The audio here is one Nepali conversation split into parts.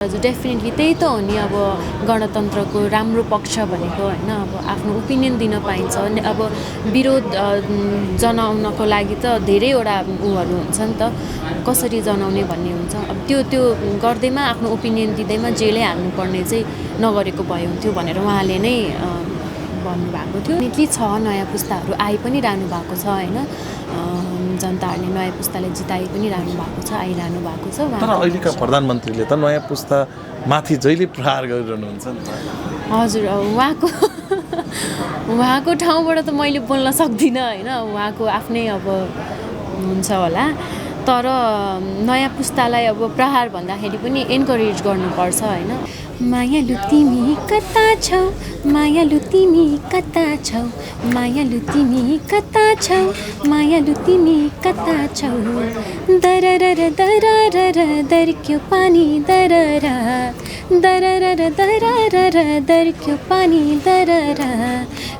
हजुर डेफिनेटली त्यही त हो नि अब गणतन्त्रको राम्रो पक्ष भनेको होइन अब आफ्नो ओपिनियन दिन पाइन्छ अब विरोध जनाउनको लागि त धेरैवटा उहरू हुन्छ नि त कसरी जनाउने भन्ने हुन्छ अब त्यो गर्दैमा आफ्नो ओपिनियन दिँदैमा जेलै हाल्नुपर्ने चाहिँ नगरेको भए हुन्थ्यो भनेर उहाँले नै भन्नुभएको थियो निकै छ नयाँ पुस्ताहरू आइ पनि रहनु भएको छ होइन जनताहरूले नयाँ पुस्तालाई जिताइ पनि रहनु भएको छ आइरहनु भएको छ तर अहिलेका प्रधानमन्त्रीले त नयाँ पुस्ता माथि जहिले प्रहार गरिरहनुहुन्छ नि त हजुर उहाँको ठाउँबाट त मैले बोल्न सक्दिनँ होइन उहाँको आफ्नै अब हुन्छ होला तर नयाँ पुस्तालाई अब प्रहार भन्दाखेरि पनि एन्करेज गर्नुपर्छ होइन मायालु तिमी कता छौ मायालु तिमी कता छौ मायालु तिमी कता छौ मायालु तिमी कता छौ दररर दररर दर्क्यो पानी दररा दररर दररर दर्क्यो पानी दररा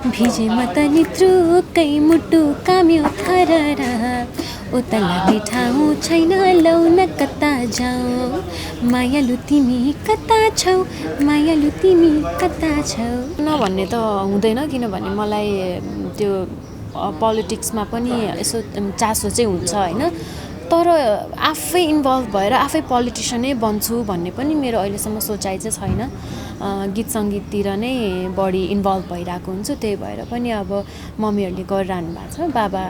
भिजे म त नित्रुकै मुटु काम्यो थररा उता लाग्ने ठाउँ छैन लौ न कता जाऊ मायालु तिमी कता छौ मायालु तिमी कता छौ नभन्ने त हुँदैन किनभने मलाई त्यो पोलिटिक्समा पनि यसो चासो चाहिँ हुन्छ होइन तर आफै इन्भल्भ भएर आफै पोलिटिसियनै बन्छु भन्ने पनि मेरो अहिलेसम्म सोचाइ चाहिँ छैन गीत सङ्गीततिर नै बढी इन्भल्भ भइरहेको हुन्छु त्यही भएर पनि अब मम्मीहरूले गरिरहनु भएको छ बाबा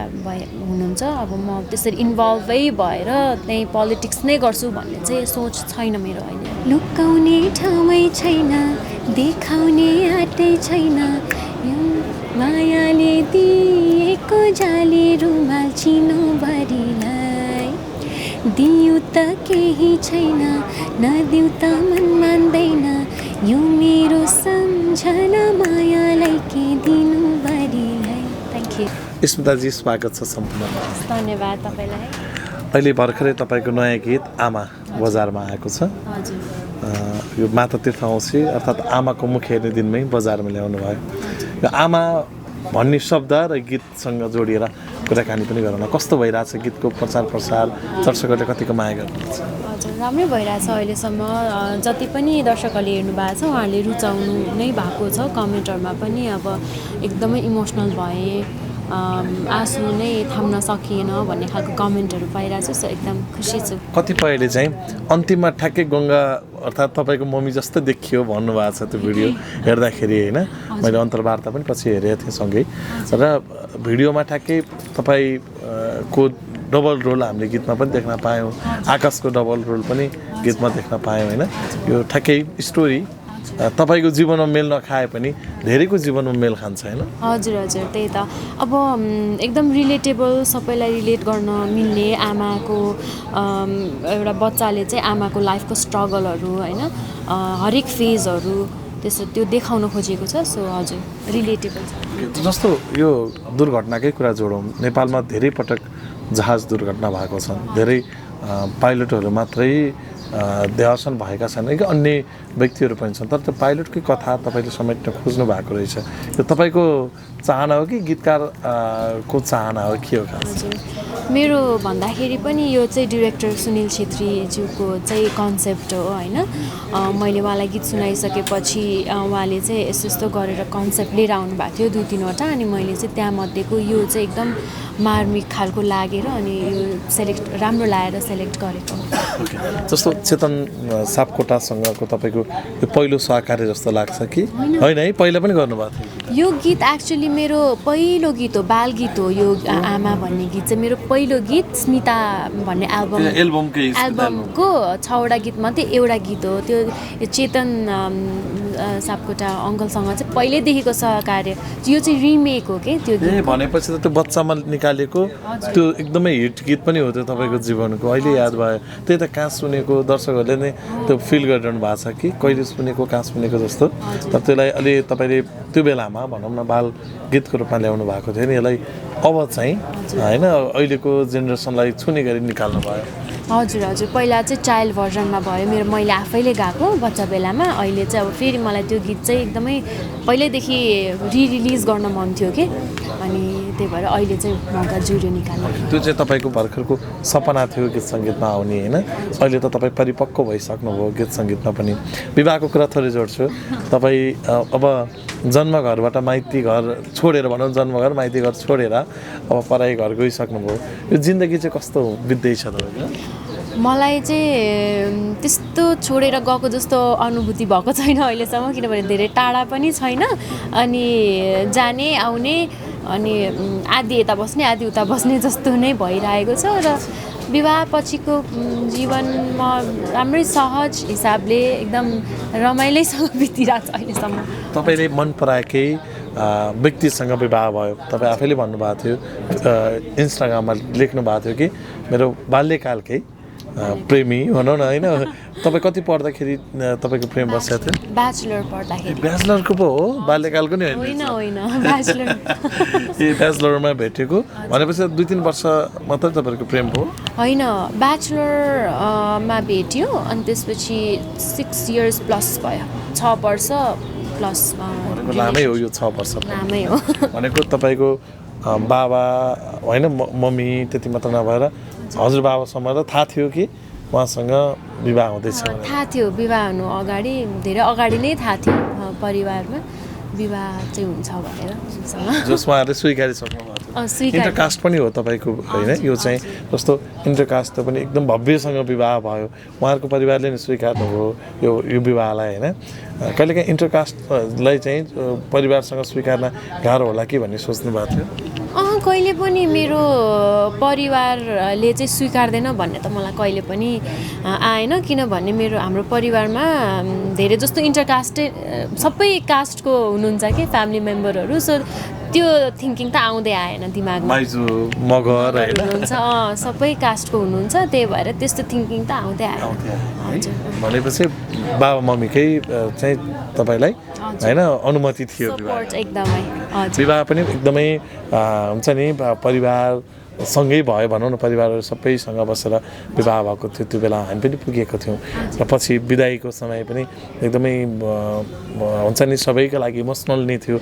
हुनुहुन्छ अब म त्यसरी इन्भल्भै भएर त्यही पोलिटिक्स नै गर्छु भन्ने चाहिँ सोच छैन मेरो अहिले लुकाउने ठाउँमै छैन देखाउने आँटै छैन मायाले दिएको जाली रुमाल चिनोभरिलाई दिउ त केही छैन नदिउ त मन मान्दैन यो मेरो सम्झना मायालाई के दिनु भरिलाई थ्याङ्क यू स्मिताजी स्वागत छ सम्पूर्णमा धन्यवाद तपाईँलाई अहिले भर्खरै तपाईँको नयाँ गीत आमा बजारमा आएको छ हजुर यो माता तीर्थऔँसी अर्थात् आमाको मुख हेर्ने दिनमै बजारमा ल्याउनु भयो यो आमा भन्ने शब्द र गीतसँग जोडिएर कुराकानी पनि गरौँ कस्तो भइरहेछ गीतको प्रचार दर्शकहरूले कतिको माया गर्नुहुन्छ हजुर राम्रै भइरहेछ अहिलेसम्म जति पनि दर्शकहरूले हेर्नु भएको छ उहाँहरूले रुचाउनु नै भएको छ कमेन्टहरूमा पनि अब एकदमै इमोसनल भए आँसु नै थाम्न सकिएन भन्ने खालको कमेन्टहरू पाइरहेको छु सो एकदम खुसी छु कतिपयले चाहिँ अन्तिममा ठ्याक्कै गङ्गा अर्थात् तपाईँको मम्मी जस्तो देखियो भन्नुभएको छ त्यो भिडियो हेर्दाखेरि होइन मैले अन्तर्वार्ता पनि पछि हेरेको थिएँ सँगै र भिडियोमा ठ्याक्कै तपाईँको डबल रोल हामीले गीतमा पनि देख्न पायौँ आकाशको डबल रोल पनि गीतमा देख्न पायौँ होइन यो ठ्याक्कै स्टोरी तपाईँको जीवनमा मेल नखाए पनि धेरैको जीवनमा मेल खान्छ होइन हजुर हजुर त्यही त अब एकदम रिलेटेबल सबैलाई रिलेट गर्न मिल्ने आमाको एउटा बच्चाले चाहिँ आमाको लाइफको स्ट्रगलहरू होइन हरेक फेजहरू त्यसो त्यो देखाउन खोजेको छ सो हजुर रिलेटेबल छ जस्तो यो दुर्घटनाकै कुरा जोडौँ नेपालमा धेरै पटक जहाज दुर्घटना भएको छन् धेरै पाइलटहरू मात्रै देहावसान भएका छन् कि अन्य व्यक्तिहरू पनि छन् तर त्यो पाइलटकै कथा तपाईँले समेट्न खोज्नु भएको रहेछ यो तपाईँको चाहना हो कि गीतकारको चाहना हो के हो खास मेरो भन्दाखेरि पनि यो चाहिँ डिरेक्टर सुनिल छेत्रीज्यूको चाहिँ कन्सेप्ट हो होइन मैले उहाँलाई गीत सुनाइसकेपछि उहाँले चाहिँ यस्तो यस्तो गरेर कन्सेप्ट लिएर आउनु भएको थियो 2-3वटा अनि मैले चाहिँ त्यहाँमध्येको यो चाहिँ एकदम मार्मिक खालको लागेर अनि यो सेलेक्ट राम्रो लागेर सेलेक्ट गरेको जस्तो चेतन सापकोटासँगको तपाईँको यो पहिलो सहकार्य जस्तो लाग्छ कि होइन है पहिला पनि गर्नुभएको थियो यो गीत एक्चुअली मेरो पहिलो गीत हो बाल गीत हो यो आमा भन्ने गीत चाहिँ मेरो पहिलो गीत स्मिता भन्ने एल्बमको 6वटा गीत मध्ये एउटा गीत हो त्यो चेतन सापकोटा अङ्कलसँग चाहिँ पहिल्यैदेखिको सहकार्य यो चाहिँ रिमेक हो कि त्यो गीत भनेपछि त त्यो बच्चामा निकालेको त्यो एकदमै हिट गीत पनि हो त्यो तपाईँको जीवनको अहिले याद भयो त्यही त कहाँ सुनेको दर्शकहरूले नै त्यो फिल गरिरहनु भएको छ कि कहिले सुनेको कहाँ सुनेको जस्तो तर त्यसलाई अलि तपाईँले त्यो बेलामा भनौँ न बाल गीतको रूपमा ल्याउनु भएको थियो नि यसलाई अब चाहिँ होइन अहिलेको जेनेरेसनलाई छुने गरी निकाल्नु भयो हजुर हजुर पहिला चाहिँ चाइल्ड भर्जनमा भयो मैले आफैले गाएको बच्चा बेलामा अहिले चाहिँ अब फेरि मलाई त्यो गीत चाहिँ एकदमै पहिल्यैदेखि रिलिज गर्न मन थियो कि अनि त्यही भएर अहिले चाहिँ मौका जुर्यो निकाल्नु। त्यो चाहिँ तपाईँको भर्खरको सपना थियो गीत सङ्गीतमा आउने होइन, अहिले त तपाईँ परिपक्व भइसक्नुभयो गीत सङ्गीतमा पनि। विवाहको कुरा थोरै जोड्छु, तपाईँ अब जन्मघरबाट माइती घर छोडेर भनौँ, जन्मघर माइती घर छोडेर अब पढाइ घर गइसक्नुभयो, यो जिन्दगी चाहिँ कस्तो बित्दैछ तपाईँको? मलाई चाहिँ त्यस्तो छोडेर गएको जस्तो अनुभूति भएको छैन अहिलेसम्म, किनभने धेरै टाढा पनि छैन, अनि जाने आउने अनि आधी यता बस्ने आधी उता बस्ने जस्तो नै भइरहेको छ। र विवाह पछिको जीवनमा राम्रै सहज हिसाबले एकदम रमाइलैसँग बितिरहेको छ अहिलेसम्म। तपाईँले मन पराएकै व्यक्तिसँग विवाह भयो, तपाईँ आफैले भन्नुभएको थियो, इन्स्टाग्राममा लेख्नु भएको थियो कि मेरो बाल्यकालकै प्रेमी भनौँ न होइन। तपाईँ कति पढ्दाखेरि तपाईँको प्रेम बसेको थियो? ब्याचलर पढ्दाखेरि। ब्याचलरको पो हो, बाल्यकालको नि होइन? होइन ब्याचलर। ए ब्याचलरमा भेटेको भनेपछि 2-3 वर्ष मात्रै तपाईँहरूको प्रेम हो? होइन, ब्याचलरमा भेट्यो अनि त्यसपछि 6 years प्लस भयो, 6 वर्ष प्लस। लामै हो यो 6 वर्ष, लामै हो। भनेको तपाईँको बाबा होइन मम्मी त्यति मात्र नभएर हजुरबाबासम्म र थाहा थियो कि उहाँसँग विवाह हुँदैछ? थाहा थियो, विवाह हुनु अगाडि, धेरै अगाडि नै थाहा थियो परिवारमा विवाह चाहिँ हुन्छ भनेर। जस उहाँहरूले स्वीकारिसक्नु भएको थियो। इन्टरकास्ट पनि हो तपाईँको होइन, यो चाहिँ जस्तो इन्टरकास्ट पनि एकदम भव्यसँग विवाह भयो, उहाँहरूको परिवारले नै स्वीकार्नुभयो यो विवाहलाई होइन। कहिलेकाहीँ इन्टरकास्टलाई चाहिँ परिवारसँग स्वीकार्न गाह्रो होला कि भन्ने सोच्नु भएको थियो? कहिले पनि मेरो परिवारले चाहिँ स्वीकार्दैन भन्ने त मलाई कहिले पनि आएन, किनभने हाम्रो परिवारमा धेरै जस्तो इन्टरकास्टै सबै कास्टको हुनुहुन्छ कि फ्यामिली मेम्बरहरू, सो त्यो थिङ्किङ त आउँदै आएन दिमागमा। माइजू मगर हुनुहुन्छ, सबै कास्टको हुनुहुन्छ, त्यही भएर त्यस्तो थिङ्किङ त आउँदै आयो। हजुर, भनेपछि बाबा मम्मीकै चाहिँ तपाईँलाई होइन अनुमति थियो एकदमै। विवाह पनि एकदमै हुन्छ नि परिवारसँगै भयो भनौँ न, परिवारहरू सबैसँग बसेर विवाह भएको थियो, त्यो बेला हामी पनि पुगेको थियौँ। र पछि बिदाईको समय पनि एकदमै हुन्छ नि सबैको लागि इमोसनल नै थियो।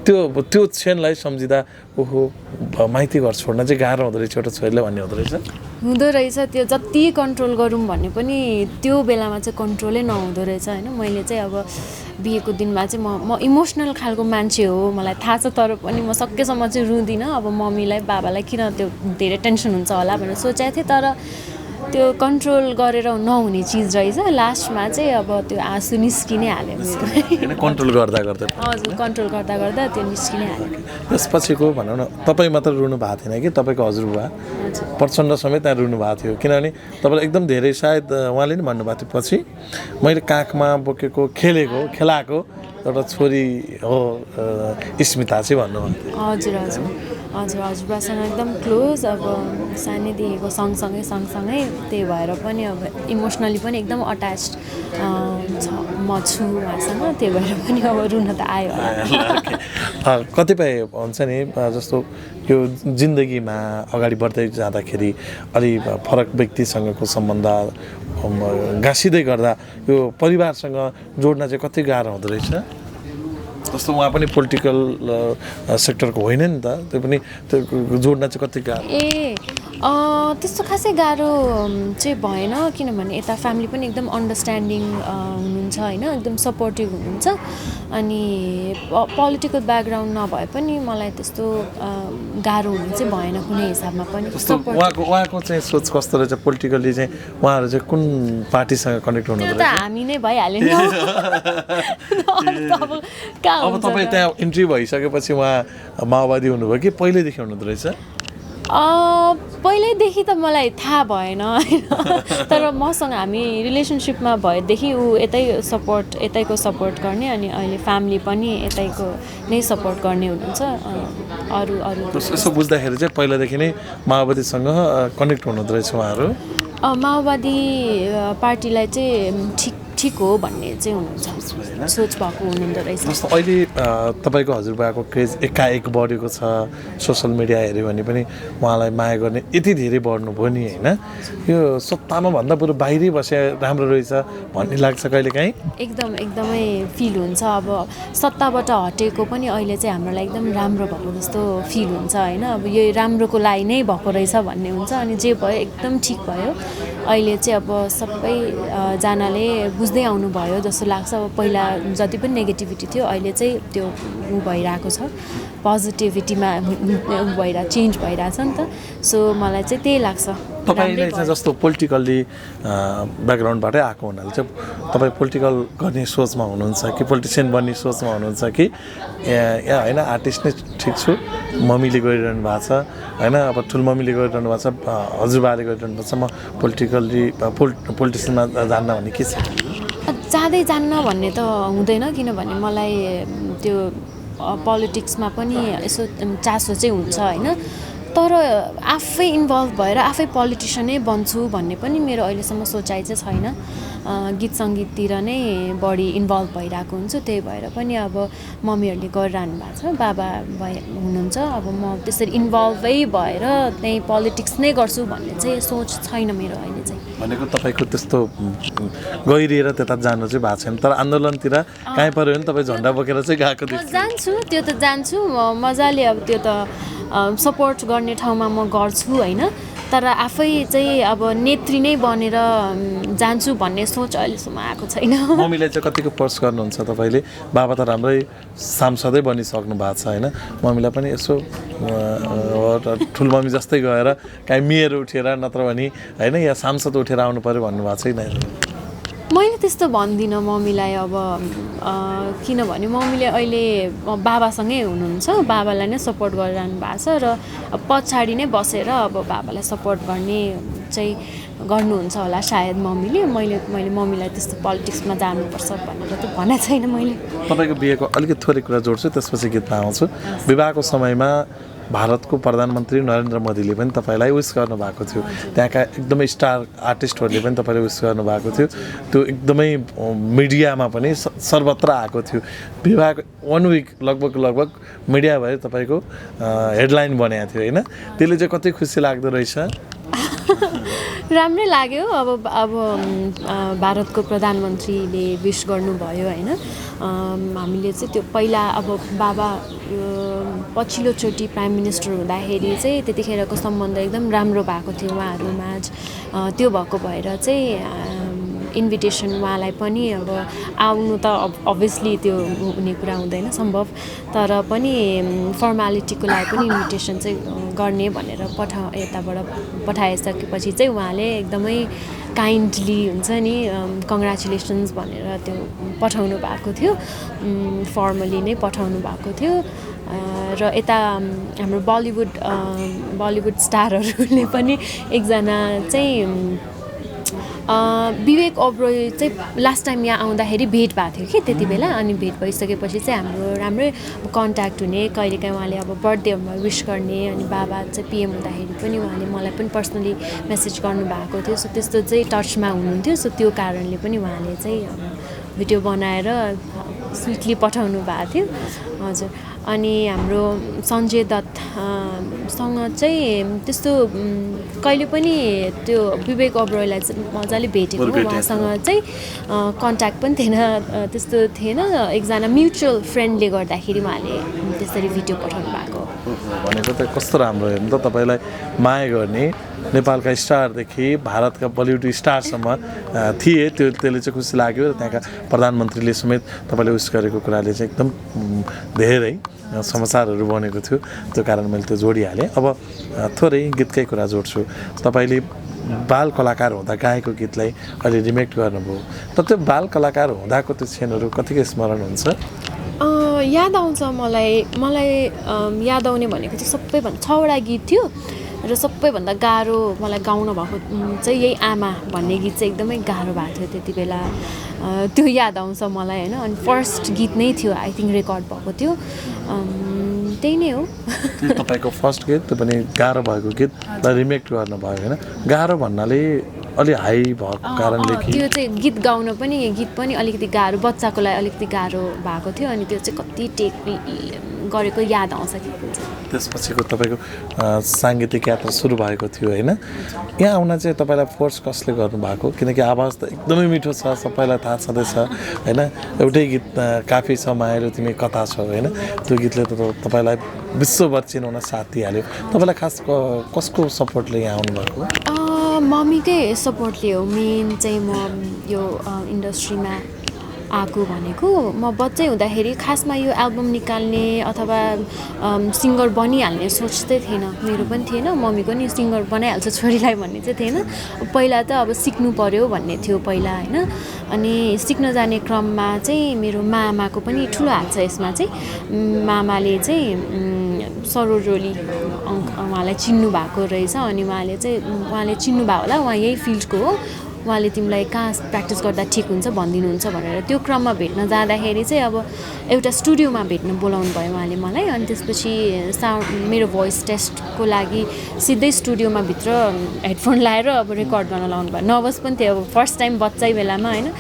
त्यो क्षणलाई सम्झिँदा ओहो माइती घर छोड्न चाहिँ गाह्रो हुँदो रहेछ एउटा छोरीले भन्ने हुँदो रहेछ। त्यो जति कन्ट्रोल गरौँ भन्ने पनि त्यो बेलामा चाहिँ कन्ट्रोलै नहुँदो रहेछ होइन। मैले चाहिँ अब बिहेको दिनमा चाहिँ म इमोसनल खालको मान्छे हो, मलाई थाहा छ, तर पनि म सकेसम्म चाहिँ रुँदिनँ। अब मम्मीलाई बाबालाई किन त्यो धेरै टेन्सन हुन्छ होला भनेर सोचेको थिएँ, तर त्यो कन्ट्रोल गरेर नहुने चिज रहेछ। लास्टमा चाहिँ अब त्यो आँसु निस्किनै हाल्यो मेरो। कन्ट्रोल गर्दा हजुर, कन्ट्रोल गर्दा गर्दा त्यो निस्किनै हाल्यो। त्यसपछिको भनौँ न, तपाईँ मात्र रुनु भएको थिएन कि तपाईँको हजुरबुवा प्रचण्ड समेत त्यहाँ रुनु भएको थियो, किनभने तपाईँलाई एकदम धेरै सायद उहाँले नि भन्नुभएको थियो पछि मैले काखमा बोकेको खेलाएको एउटा छोरी हो स्मिता चाहिँ भन्नुभएको थियो। हजुर हजुर हजुर, हजुरबासँग एकदम क्लोज, अब सानैदेखिको सँगसँगै, त्यही भएर पनि अब इमोसनली पनि एकदम अट्याच्ड म छु उहाँसँग, त्यही भएर पनि अब रुन त आयो। कतिपय हुन्छ नि जस्तो यो जिन्दगीमा अगाडि बढ्दै जाँदाखेरि अलि फरक व्यक्तिसँगको सम्बन्ध गाँसिँदै गर्दा यो परिवारसँग जोड्न चाहिँ कति गाह्रो हुँदो रहेछ? जस्तो उहाँ पनि पोलिटिकल सेक्टरको होइन नि त, त्यो पनि त्यो जोड्न चाहिँ कति गाह्रो? त्यस्तो खासै गाह्रो चाहिँ भएन, किनभने यता फ्यामिली पनि एकदम अन्डरस्ट्यान्डिङ हुनुहुन्छ होइन, एकदम सपोर्टिभ हुनुहुन्छ। अनि पोलिटिकल ब्याकग्राउन्ड नभए पनि मलाई त्यस्तो गाह्रो हुने चाहिँ भएन कुनै हिसाबमा पनि। उहाँको चाहिँ सोच कस्तो रहेछ पोलिटिकली चाहिँ? उहाँहरू चाहिँ कुन पार्टीसँग कनेक्ट हुनुहुन्छ? हामी नै भइहाल्यो नि। अब तपाईँ त्यहाँ इन्ट्री भइसकेपछि उहाँ माओवादी हुनुभयो कि पहिल्यैदेखि हुनुहुँदो रहेछ? पहिल्यैदेखि त मलाई थाहा भएन होइन, तर मसँग हामी रिलेसनसिपमा भएदेखि ऊ यतैको सपोर्ट गर्ने, अनि अहिले फ्यामिली पनि यतैको नै सपोर्ट गर्ने हुनुहुन्छ। अरू यसो बुझ्दाखेरि चाहिँ पहिलादेखि नै माओवादीसँग कनेक्ट हुनुहुँदो रहेछ उहाँहरू? माओवादी पार्टीलाई चाहिँ ठिक हो भन्ने चाहिँ हुनुहुन्छ, सोच भएको हुनुहुँदो रहेछ। जस्तो अहिले तपाईँको हजुरबाको क्रेज एकाएक बढेको छ, सोसल मिडिया हेऱ्यो भने पनि उहाँलाई माया गर्ने यति धेरै बढ्नुभयो नि होइन, यो सत्तामा भन्दा बरु बाहिरै बसे राम्रो रहेछ भन्ने लाग्छ कहिलेकाहीँ? एकदमै फिल हुन्छ। अब सत्ताबाट हटेको पनि अहिले चाहिँ हाम्रो लागि एकदम राम्रो भएको जस्तो फिल हुन्छ होइन। अब यो राम्रोको लागि नै भएको रहेछ भन्ने हुन्छ। अनि जे भयो एकदम ठिक भयो। अहिले चाहिँ अब सबैजनाले बुझ्दै आउनुभयो जस्तो लाग्छ। अब पहिला जति पनि नेगेटिभिटी थियो अहिले चाहिँ त्यो भइरहेको छ, पोजिटिभिटीमा चेन्ज भइरहेछ नि त। सो मलाई चाहिँ त्यही लाग्छ। तपाईँले चाहिँ जस्तो पोलिटिकल्ली ब्याकग्राउन्डबाटै आएको हुनाले चाहिँ तपाईँ पोलिटिकल गर्ने सोचमा हुनुहुन्छ कि पोलिटिसियन बन्ने सोचमा हुनुहुन्छ कि या होइन आर्टिस्ट नै ठिक छु, मम्मीले गरिरहनु भएको छ होइन, अब ठुलमम्मीले गरिरहनु भएको छ, हजुरबाले गरिरहनु भएको छ, म पोलिटिसियनमा जान्न भन्ने के छ? जाँदै जान्न भन्ने त हुँदैन, किनभने मलाई त्यो पोलिटिक्समा पनि यसो चासो चाहिँ हुन्छ होइन। तर आफै इन्भल्भ भएर आफै पोलिटिसियनै बन्छु भन्ने पनि मेरो अहिलेसम्म सोचाइ चाहिँ छैन। गीत सङ्गीततिर नै बढी इन्भल्भ भइरहेको हुन्छु। त्यही भएर पनि अब मम्मीहरूले गरिरहनु भएको छ, बाबा हुनुहुन्छ, अब म त्यसरी इन्भल्भै भएर त्यही पोलिटिक्स नै गर्छु भन्ने चाहिँ सोच छैन मेरो अहिले चाहिँ। भनेको तपाईँको त्यस्तो गहिरिएर त्यता जानु चाहिँ भएको छैन, तर आन्दोलनतिर कहीँ पऱ्यो भने तपाईँ झन्डा बोकेर चाहिँ गएको देख्छु। जान्छु, त्यो त जान्छु मजाले। अब त्यो त सपोर्ट गर्ने ठाउँमा म गर्छु होइन। तर आफै चाहिँ अब नेत्री नै बनेर जान्छु भन्ने सोच अहिलेसम्म आएको छैन। मम्मीलाई चाहिँ कतिको फोर्स गर्नुहुन्छ तपाईँले? बाबा त राम्रै सांसदै बनिसक्नु भएको छ होइन, मम्मीलाई पनि यसो ठुलमम्मी जस्तै गएर काहीँ मेयर उठेर नत्र भने होइन या सांसद उठेर आउनु पऱ्यो भन्नुभएको छैन? मैले त्यस्तो भन्दिनँ मम्मीलाई। अब किनभने मम्मीले अहिले बाबासँगै हुनुहुन्छ, बाबालाई नै सपोर्ट गरिरहनु भएको छ र पछाडि नै बसेर अब बाबालाई सपोर्ट गर्ने चाहिँ गर्नुहुन्छ होला सायद मम्मीले। मैले मम्मीलाई त्यस्तो पोलिटिक्समा जानुपर्छ भनेर त भनेको छैन मैले। तपाईँको बिहेको अलिकति थोरै कुरा जोड्छु, त्यसपछि गीतमा आउँछु। विवाहको समयमा भारतको प्रधानमन्त्री नरेन्द्र मोदीले पनि तपाईँलाई विस गर्नुभएको थियो, त्यहाँका एकदमै स्टार आर्टिस्टहरूले पनि तपाईँलाई विस गर्नुभएको थियो, त्यो एकदमै मिडियामा पनि सर्वत्र आएको थियो। विवाहको 1 विक लगभग मिडियाभरि तपाईँको हेडलाइन बनाएको थियो होइन, त्यसले चाहिँ कति खुसी लाग्दो रहेछ? राम्रै लाग्यो। अब भारतको प्रधानमन्त्रीले विस गर्नुभयो होइन। हामीले चाहिँ त्यो पहिला अब बाबा पछिल्लोचोटि प्राइम मिनिस्टर हुँदाखेरि चाहिँ त्यतिखेरको सम्बन्ध एकदम राम्रो भएको थियो उहाँहरूमाझ। त्यो भएको भएर चाहिँ इन्भिटेसन उहाँलाई पनि अब आउनु त अभियसली त्यो हुने कुरा हुँदैन सम्भव, तर पनि फर्मालिटीको लागि पनि इन्भिटेसन चाहिँ गर्ने भनेर यताबाट पठाइसकेपछि चाहिँ उहाँले एकदमै काइन्डली हुन्छ नि कङ्ग्रेचुलेसन्स भनेर त्यो पठाउनु भएको थियो, फर्मली नै पठाउनु भएको थियो। र यता हाम्रो बलिउड स्टारहरूले पनि एकजना चाहिँ विवेक ओब्रोय चाहिँ लास्ट टाइम यहाँ आउँदाखेरि भेट भएको थियो कि त्यति बेला। अनि भेट भइसकेपछि चाहिँ हाम्रो राम्रै कन्ट्याक्ट हुने, कहिलेकाहीँ उहाँले अब बर्थडेहरूमा विस गर्ने, अनि बाबा चाहिँ पिएम हुँदाखेरि पनि उहाँले मलाई पनि पर्सनली मेसेज गर्नुभएको थियो। सो त्यस्तो चाहिँ टचमा हुनुहुन्थ्यो। सो त्यो कारणले पनि उहाँले चाहिँ भिडियो बनाएर स्विटली पठाउनु भएको थियो। हजुर। अनि हाम्रो सञ्जय दत्तसँग चाहिँ त्यस्तो कहिले पनि त्यो विवेक ओब्रोयलाई चाहिँ मजाले भेटेको, उहाँसँग चाहिँ कन्ट्याक्ट पनि थिएन, त्यस्तो थिएन। एकजना म्युचुअल फ्रेन्डले गर्दाखेरि उहाँले त्यसरी भिडियो पठाउनु भएको। भनेको त कस्तो राम्रो हेर्नु त, तपाईँलाई माया गर्ने नेपालका स्टारदेखि भारतका बलिउड स्टारसम्म थिए, त्यसले चाहिँ खुसी लाग्यो। र त्यहाँका प्रधानमन्त्रीले समेत तपाईँले उस गरेको कुराले चाहिँ एकदम धेरै समाचारहरू बनेको थियो, त्यो कारण मैले त्यो जोडिहालेँ। अब थोरै गीतकै कुरा जोड्छु। तपाईँले बाल कलाकार हुँदा गाएको गीतलाई अहिले रिमेक गर्नुभयो, तर त्यो बाल कलाकार हुँदाको त्यो क्षणहरू कतिको स्मरण हुन्छ? याद आउँछ मलाई याद आउने भनेको चाहिँ सबैभन्दा 6वटा गीत थियो र सबैभन्दा गाह्रो मलाई गाउन भएको चाहिँ यही आमा भन्ने गीत चाहिँ एकदमै गाह्रो भएको थियो त्यति बेला। त्यो याद आउँछ मलाई होइन। अनि फर्स्ट गीत नै थियो, आई थिङ्क रेकर्ड भएको थियो, त्यही नै हो। तपाईँको फर्स्ट गीत त्यो पनि गाह्रो भएको गीत र रिमेक गर्नुभयो होइन। गाह्रो भन्नाले अलि हाई भएको कारणले कि त्यो चाहिँ गीत गाउन पनि गीत पनि अलिकति गाह्रो बच्चाको लागि अलिकति गाह्रो भएको थियो अनि त्यो चाहिँ कति टेक गरेको याद आउँछ कि त्यसपछिको तपाईँको साङ्गीतिक यात्रा सुरु भएको थियो होइन यहाँ आउन चाहिँ तपाईँलाई फोर्स कसले गर्नुभएको किनकि आवाज त एकदमै मिठो छ सबैलाई थाहा छँदैछ होइन एउटै गीत काफी छ मायालु तिमी कता छौ होइन त्यो गीतले त तपाईँलाई विश्वभर चिनाउन साथ दिइहाल्यो तपाईँलाई खास कसको सपोर्टले यहाँ आउनुभएको मम्मीकै सपोर्टले हो मेन चाहिँ म यो इन्डस्ट्रीमा आएको भनेको म बच्चै हुँदाखेरि खासमा यो एल्बम निकाल्ने अथवा सिङ्गर बनिहाल्ने सोच्दै थिएन मेरो पनि थिएन मम्मीको नि सिङ्गर बनाइहाल्छ छोरीलाई भन्ने चाहिँ थिएन पहिला त अब सिक्नु पर्यो भन्ने थियो पहिला होइन अनि सिक्न जाने क्रममा चाहिँ मेरो मामाको पनि ठुलो हात छ यसमा चाहिँ मामाले चाहिँ सरोज रोली उहाँलाई चिन्नु भएको रहेछ अनि उहाँले चिन्नु भयो होला उहाँ यही फिल्डको हो उहाँले तिमीलाई कहाँ प्र्याक्टिस गर्दा ठिक हुन्छ भनिदिनुहुन्छ भनेर त्यो क्रममा भेट्न जाँदाखेरि चाहिँ अब एउटा स्टुडियोमा भेट्न बोलाउनु भयो उहाँले मलाई अनि त्यसपछि मेरो भोइस टेस्टको लागि सिधै स्टुडियोमा भित्र हेडफोन लाएर अब रेकर्ड गर्न लाउनु भयो नर्भस पनि थियो अब फर्स्ट टाइम बच्चै बेलामा होइन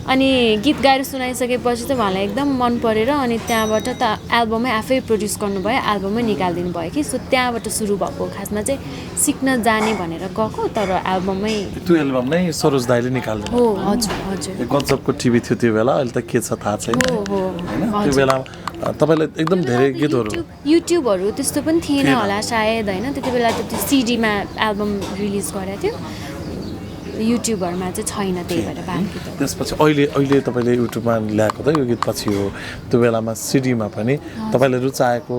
अनि गीत गाएर सुनाइसकेपछि चाहिँ उहाँलाई एकदम मन परेर अनि त्यहाँबाट त एल्बमै आफै प्रड्युस गर्नुभयो एल्बमै निकालिदिनु भयो कि सो त्यहाँबाट सुरु भएको खासमा चाहिँ सिक्न जाने भनेर गएको तर एल्बमै त्यो एल्बम नै सरोज दाइले निकाल्नु हो हजुर हजुर गजबको टिभी थियो त्यो बेला अहिले त के छ थाहा छैन होइन त्यो बेला तपाईँलाई एकदम धेरै गीतहरू युट्युबहरू त्यस्तो पनि थिएन होला सायद होइन त्यति बेला त त्यो सिडीमा एल्बम रिलिज गरेको थियो युट्युबहरूमा चाहिँ छैन त्यही भएर बाँकी त्यसपछि अहिले तपाईँले युट्युबमा ल्याएको त यो गीत पछि हो त्यो बेलामा सिडीमा पनि तपाईँले रुचाएको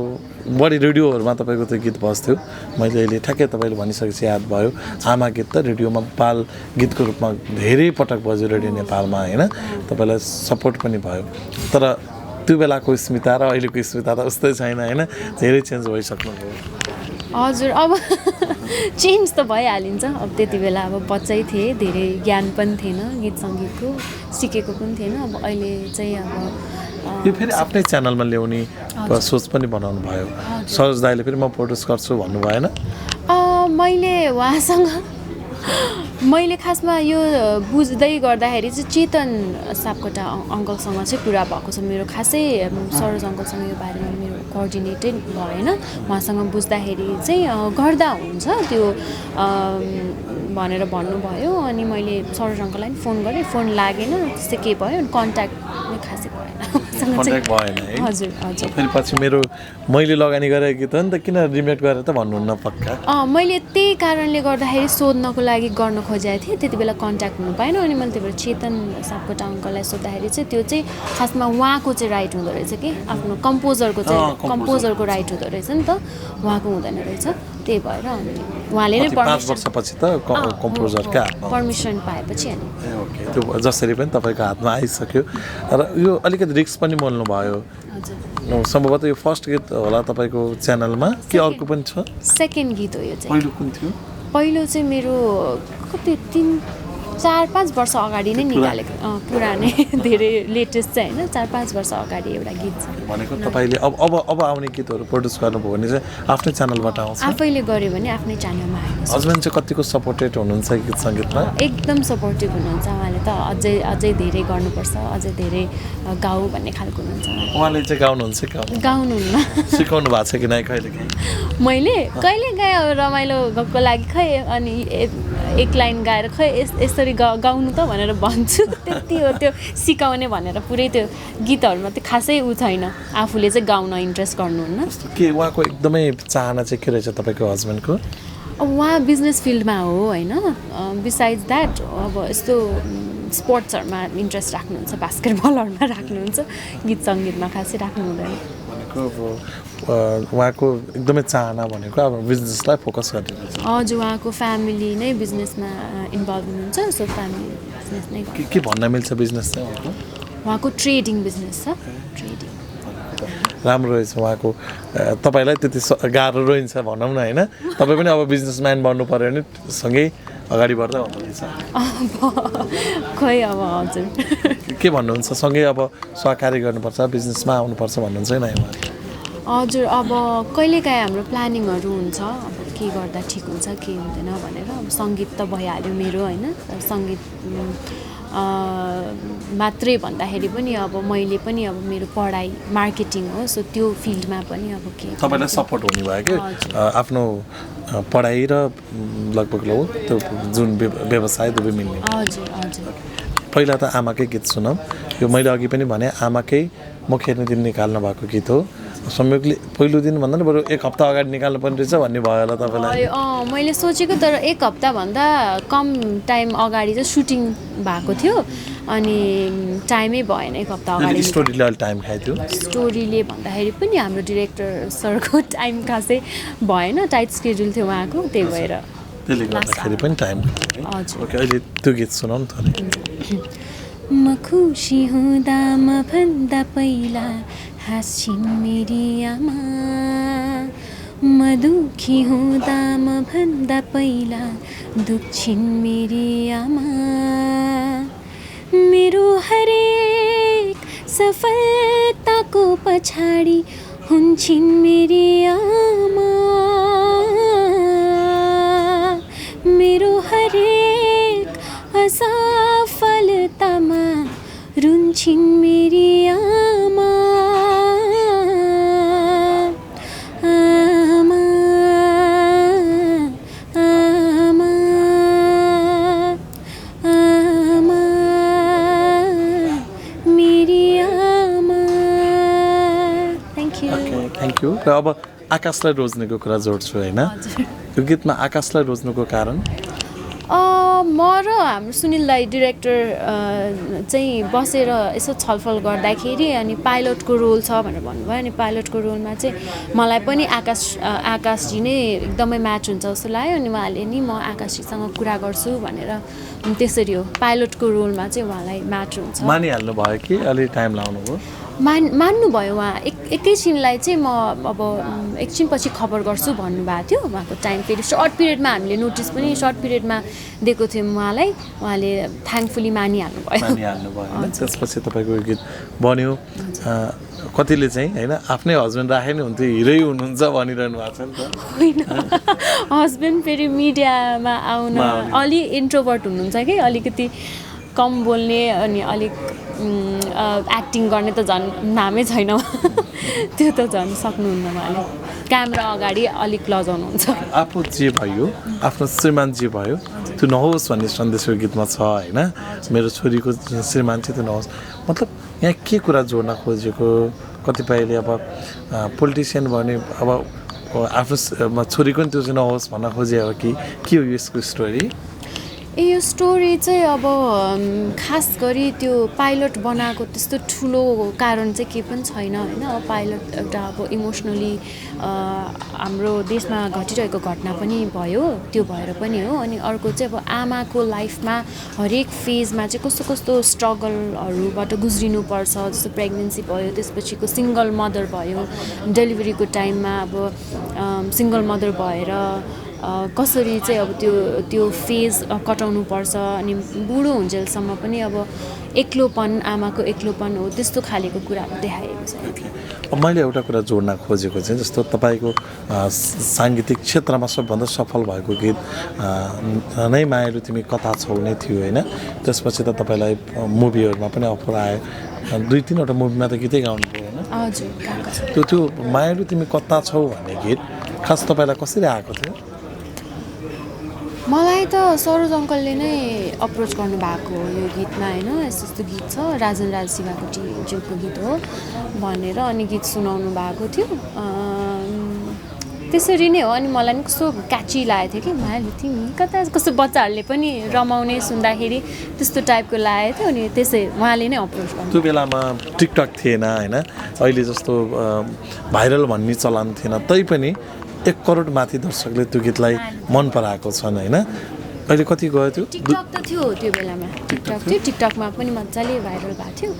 बढी रेडियोहरूमा तपाईँको त्यो गीत बस्थ्यो मैले अहिले ठ्याक्कै तपाईँले भनिसकेपछि याद भयो आमा गीत त रेडियोमा बाल गीतको रूपमा धेरै पटक बज्यो रेडियो नेपालमा होइन तपाईँलाई सपोर्ट पनि भयो तर त्यो बेलाको स्मिता र अहिलेको स्मिता त उस्तै छैन होइन धेरै चेन्ज भइसक्नुभयो हजुर अब चेन्ज त भइहालिन्छ अब त्यति बेला अब बच्चै थिएँ धेरै ज्ञान पनि थिएन गीत सङ्गीतको सिकेको पनि थिएन अब अहिले चाहिँ अब यो फेरि आफ्नै च्यानलमा ल्याउने सोच पनि बनाउनु भयो सरोज दाइले फेरि म प्रड्युस गर्छु भन्नु भएन मैले उहाँसँग मैले खासमा यो बुझ्दै गर्दाखेरि चाहिँ चेतन सापकोटा अङ्कलसँग चाहिँ कुरा भएको छ मेरो खासै सरोज अङ्कलसँग यो बारेमा मेरो कोअर्डिनेटेड भएन उहाँसँग बुझ्दाखेरि चाहिँ गर्दा हुन्छ त्यो भनेर भन्नुभयो अनि मैले सरोज अङ्कललाई पनि फोन गरेँ फोन लागेन त्यस्तै के भयो अनि कन्ट्याक्ट खासै भएन है हजुर हजुर फेरि पछि मैले लगानी गरेको गीत हो नि त किन रिमेक गरेर त भन्नुहुन्न पक्का मैले त्यही कारणले गर्दाखेरि सोध्नको लागि गर्न खोजेको थिएँ त्यति बेला कन्ट्याक्ट हुनु पाएन अनि मैले त्यही भएर चेतन सापकोटा अङ्कललाई सोद्धाखेरि चाहिँ त्यो चाहिँ खासमा उहाँको चाहिँ राइट हुँदो रहेछ कि आफ्नो कम्पोजरको राइट हुँदो रहेछ नि त उहाँको हुँदैन रहेछ त्यही भएर अनि उहाँले नै 5 वर्षपछि त कम्पोजरकै हातमा पर्मिसन पाएपछि अनि ओके त्यो जसरी पनि तपाईँको हातमा आइसक्यो र यो अलिकति रिस्क पनि बोल्नुभयो सम्भवतः यो फर्स्ट गीत होला तपाईँको च्यानलमा कि अर्को पनि छ सेकेन्ड गीत हो यो चाहिँ पहिलो कुन थियो पहिलो चाहिँ मेरो कति 4-5 वर्ष अगाडि नै निकालेको पुरानै धेरै लेटेस्ट चाहिँ होइन 4-5 वर्ष अगाडि एउटा गीत छ भनेको तपाईँले अब आउने गीतहरू प्रड्युस गर्नुभयो भने चाहिँ आफ्नै च्यानलबाट आउँछ आफैले गऱ्यो भने आफ्नै च्यानलमा आएको हस्बेन्ड चाहिँ कतिको सपोर्टेड हुनुहुन्छ गीत सङ्गीतमा एकदम सपोर्टिभ हुनुहुन्छ उहाँले त अझै धेरै गर्नुपर्छ अझै धेरै गाऊ भन्ने खालको हुनुहुन्छ उहाँले चाहिँ गाउनुहुन्छ गाउनुहुन्न सिकाउनु भएको छ कि नै कहिले मैले कहिले गाएँ रमाइलोको लागि खै अनि एक लाइन गाएर खै यसरी गाउनु त भनेर भन्छु त्यति हो त्यो सिकाउने भनेर पुरै त्यो गीतहरूमा त्यो खासै छैन आफूले चाहिँ गाउन इन्ट्रेस्ट गर्नुहुन्न के उहाँको एकदमै चाहना चाहिँ के रहेछ तपाईँको हस्बेन्डको उहाँ बिजनेस फिल्डमा हो होइन बिसाइड्स द्याट अब यस्तो स्पोर्ट्सहरूमा इन्ट्रेस्ट राख्नुहुन्छ बास्केटबलहरूमा राख्नुहुन्छ गीत सङ्गीतमा खासै राख्नु हुँदैन उहाँको एकदमै चाहना भनेको अब बिजनेसलाई फोकस गरिदिनुहुन्छ हजुर उहाँको फ्यामिली नै बिजनेसमा इन्भल्भ हुनुहुन्छ सो फ्यामिली बिजनेस नै के भन्न मिल्छ बिजनेस चाहिँ उहाँको ट्रेडिङ बिजनेस छ ट्रेडिङ राम्रो रहेछ उहाँको तपाईँलाई त्यति गाह्रो रहन्छ भनौँ न होइन तपाईँ पनि अब बिजनेसम्यान बन्नु पऱ्यो भने सँगै अगाडि बढ्दै आउनुहुन्छ खोइ अब हजुर के भन्नुहुन्छ सँगै अब सहकारी गर्नुपर्छ बिजनेसमा आउनुपर्छ भन्नुहुन्छ होइन हजुर अब कहिलेकाहीँ हाम्रो प्लानिङहरू हुन्छ अब के गर्दा ठिक हुन्छ के हुँदैन भनेर सङ्गीत त भइहाल्यो मेरो होइन सङ्गीत मात्रै भन्दाखेरि पनि अब मैले पनि अब मेरो पढाइ मार्केटिङ हो सो त्यो फिल्डमा पनि अब के तपाईँलाई सपोर्ट हुनुभयो कि आफ्नो पढाइ र लगभग त्यो जुन व्यवसाय दुवै मिल्ने हजुर हजुर पहिला त आमाकै गीत सुनौँ यो मैले अघि पनि भने आमाकै मुखेर्ने दिन निकाल्नु भएको गीत हो संयोगले पहिलो दिन भन्दा नि बरु एक हप्ता अगाडि निकाल्नु पर्ने रहेछ भन्ने भयो होला तपाईँलाई मैले सोचेको तर एक हप्ताभन्दा कम टाइम अगाडि चाहिँ सुटिङ भएको थियो अनि टाइमै भएन एक हप्ता अगाडि स्टोरीले अलिक टाइम खाइदियो स्टोरीले भन्दाखेरि पनि हाम्रो डिरेक्टर सरको टाइम खासै भएन टाइट स्केड्युल थियो उहाँको त्यही भएर त्यसले गर्दाखेरि पनि टाइम हजुर ओके अहिले त्यो गीत सुनाउँ न थोरै म खुसी हुँदा म भन्दा पहिला हाँस्छिन् मेरी आमा म दुखी हुँदा म भन्दा पहिला दुख्छिन् मेरी आमा मेरो हरेक सफलताको पछाडि हुन्छिन् मेरी आमा मेरो हरेक असफलतामा रुन्छिन् मेरी आमा आमा आमा आमा मेरी आमा थ्याङ्क यू थ्याङ्क यू र अब आकाशलाई रोज्नेको कुरा जोड्छु होइन यो गीतमा आकाशलाई रोज्नुको कारण म र हाम्रो सुनिल दाई डिरेक्टर चाहिँ बसेर यसो छलफल गर्दाखेरि अनि पाइलटको रोल छ भनेर भन्नुभयो अनि पाइलटको रोलमा चाहिँ मलाई पनि आकाशजी नै एकदमै म्याच हुन्छ जस्तो लाग्यो अनि उहाँले नि म आकाशजीसँग कुरा गर्छु भनेर त्यसरी हो पाइलटको रोलमा चाहिँ उहाँलाई म्याच हुन्छ मानिहाल्नु भयो कि अलि टाइम लाउनु भयो मान्नुभयो उहाँ एकैछिनलाई चाहिँ म अब एकछिनपछि खबर गर्छु भन्नुभएको थियो उहाँको टाइम फेरि सर्ट पिरियडमा हामीले नोटिस पनि सर्ट पिरियडमा दिएको थियौँ उहाँलाई उहाँले थ्याङ्कफुली मानिहाल्नु भयो होइन त्यसपछि तपाईँको यो गीत बन्यो कतिले चाहिँ होइन आफ्नै हस्बेन्ड राखे नि हुन्थ्यो हिरै हुनुहुन्छ भनिरहनु भएको छ नि त होइन हस्बेन्ड फेरि मिडियामा आउन अलि इन्ट्रोभर्ट हुनुहुन्छ कि अलिकति कम बोल्ने अनि अलिक एक्टिङ गर्ने त झन् नामै छैन त्यो त झन् सक्नुहुन्न उहाँले क्यामेरा अगाडि अलिक लजाउनुहुन्छ आफू जे भयो आफ्नो श्रीमान जे भयो त्यो नहोस् भन्ने सन्देश यो गीतमा छ होइन मेरो छोरीको श्रीमान चाहिँ त्यो नहोस् मतलब यहाँ के कुरा जोड्न खोजेको कतिपयले अब पोलिटिसियन भने अब आफ्नो छोरीको नि त्यो चाहिँ नहोस् भन्न खोजे हो कि के हो यसको स्टोरी यो स्टोरी चाहिँ अब खास गरी त्यो पाइलट बनाएको त्यस्तो ठुलो कारण चाहिँ केही पनि छैन होइन अब पाइलट एउटा अब इमोसनली हाम्रो देशमा घटिरहेको घटना पनि भयो त्यो भएर पनि हो अनि अर्को चाहिँ अब आमाको लाइफमा हरेक फेजमा चाहिँ कस्तो कस्तो स्ट्रगलहरूबाट गुज्रिनुपर्छ जस्तो प्रेग्नेन्सी भयो त्यसपछिको सिङ्गल मदर भयो डेलिभरीको टाइममा अब सिङ्गल मदर भएर कसरी चाहिँ अब त्यो फेज कटाउनुपर्छ अनि बुढो हुन्जेलसम्म पनि अब एक्लोपन आमाको एक्लोपन हो त्यस्तो खालेको कुराहरू देखाएको छ अब मैले एउटा कुरा जोड्न खोजेको चाहिँ जस्तो तपाईँको साङ्गीतिक क्षेत्रमा सबभन्दा सफल भएको गीत नै मायालु तिमी कता छौ नै थियो होइन त्यसपछि त तपाईँलाई मुभीहरूमा पनि अफर आयो 2-3वटा मुभीमा त गीतै गाउनुभयो होइन हजुर त्यो मायालु तिमी कता छौ भन्ने गीत खास तपाईँलाई कसरी आएको थियो मलाई त सरोज अङ्कलले नै अप्रोच गर्नुभएको हो यो गीतमा होइन यस्तो गीत छ राजन राज शिवाकोटीज्यूको गीत हो भनेर अनि गीत सुनाउनु भएको थियो त्यसरी नै हो अनि मलाई नि कस्तो क्याची लागेको थियो कि मायालु तिमी कता कस्तो बच्चाहरूले पनि रमाउने सुन्दाखेरि त्यस्तो टाइपको लागेको थियो अनि त्यसै उहाँले नै अप्रोच गर्नु त्यो बेलामा टिकटक थिएन होइन अहिले जस्तो भाइरल भन्ने चलन थिएन तैपनि 1 करोड माथि दर्शकले त्यो गीतलाई मन पराएको छन् होइन अहिले कति गयो त्यो टिकटक त थियो त्यो बेलामा टिकटक थियो टिकटकमा पनि मजाले भाइरल भएको थियो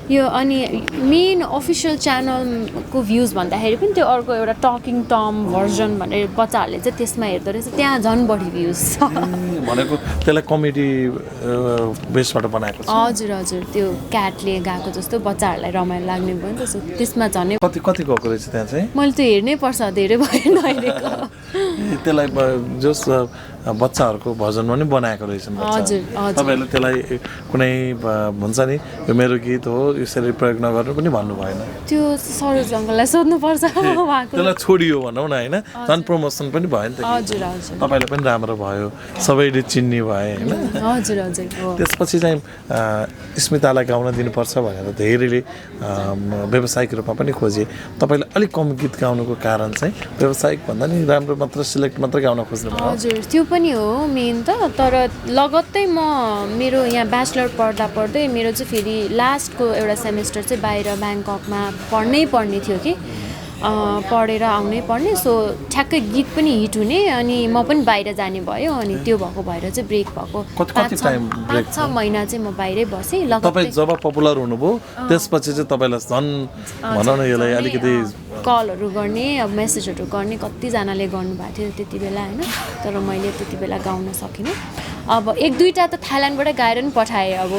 यो अनि मेन अफिसियल च्यानलको भ्युज भन्दाखेरि पनि त्यो अर्को एउटा टकिङ टम भर्जन भनेर बच्चाहरूले चाहिँ त्यसमा हेर्दो रहेछ त्यहाँ झन् बढी भ्युज छ भनेको त्यसलाई कमेडी बेसबाट बनाएको छ हजुर हजुर त्यो क्याटले गएको जस्तो बच्चाहरूलाई रमाइलो लाग्ने भयो नि त्यसमा झन् कति गएको रहेछ त्यहाँ चाहिँ मैले त हेर्नै पर्छ धेरै भएन अहिलेको त्यसलाई जस बच्चाहरूको भजनमा नि बनाएको रहेछन् तपाईँहरूले त्यसलाई कुनै भन्छ नि यो मेरो गीत हो यसरी प्रयोग नगर्नु पनि भन्नु भएन त्यो सरोज अङ्कललाई सोध्नुपर्छ त्यसलाई छोडियो भनौँ न होइन झन् प्रमोसन पनि भयो नि त हजुर हजुर तपाईँलाई पनि राम्रो भयो सबैले चिन्ने भए होइन हजुर हजुर त्यसपछि चाहिँ स्मितालाई गाउन दिनुपर्छ भनेर धेरैले व्यावसायिक रूपमा पनि खोजे तपाईँले अलिक कम गीत गाउनुको कारण चाहिँ व्यावसायिक भन्दा नि राम्रो मात्र सिलेक्ट मात्र गाउन खोज्नु भयो हजुर त्यो पनि हो मेन त तर लगत्तै म मेरो यहाँ ब्याचलर पढ्दै मेरो चाहिँ फेरि लास्टको एउटा सेमेस्टर चाहिँ बाहिर ब्याङ्ककमा पर्ने थियो कि पढेर आउनै पर्ने सो ठ्याक्कै गीत पनि हिट हुने अनि म पनि बाहिर जाने भयो अनि त्यो भएको भएर चाहिँ ब्रेक भएको 5-6 महिना चाहिँ म बाहिरै बसेँ तपाईँ जब पपुलर हुनुभयो त्यसपछि चाहिँ तपाईँलाई झन् भनौँ न यसलाई अलिकति कलहरू गर्ने अब मेसेजहरू गर्ने कतिजनाले गर्नुभएको थियो त्यति बेला होइन तर मैले त्यति बेला गाउन सकिनँ अब 1-2टा त थाइल्यान्डबाटै गाएर पनि पठाएँ अब